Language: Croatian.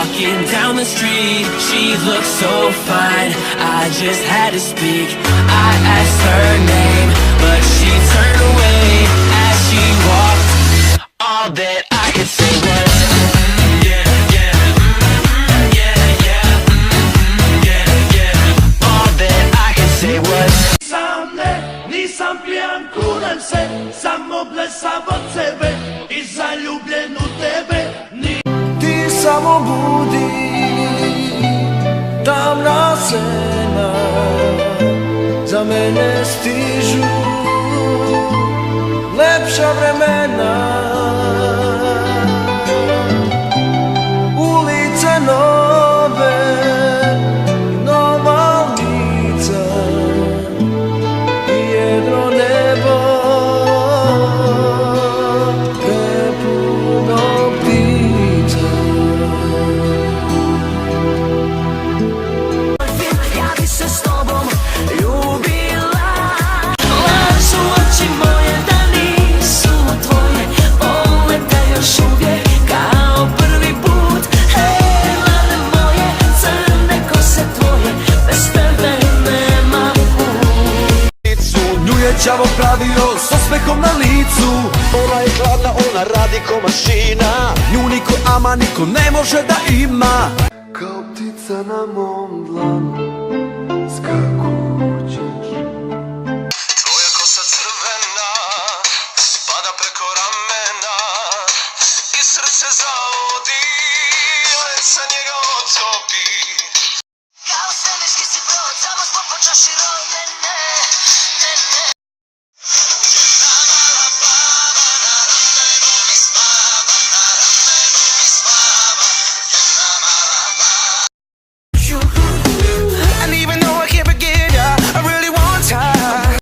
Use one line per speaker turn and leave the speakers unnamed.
walking down the street, she looked so fine, I just had to speak. I asked her name, but she turned away as she walked. All that I could say was yeah, yeah, yeah, yeah, yeah, yeah. All that I could say was
nisam pijan, kunem se, samo blesav od sebe i zaljubljen u tebe. Ti samo budi, tamna sena, za mene stižu lepša vremena. Ulice nove, nova lica, jedno nebo prepuno ptica.
Ja bi se s tobom ljubila. Lažu oči moje da nisu tvoje, vole te još uvijek kao prvi put. Hej, mlade moje, crne kose tvoje, bez tebe nema put.
Nju je đavo pravio s osmehom na licu. Ona je hladna, ona radi ko mašina. Nju niko, ama niko ne može da ima. Kao ptica na mom dlanu skakućeš. Tvoja kosa crvena spada preko ramena i srce zavodi, led sa njega otopi.
Kao svemirski si brod, samo zbog počaši rodne.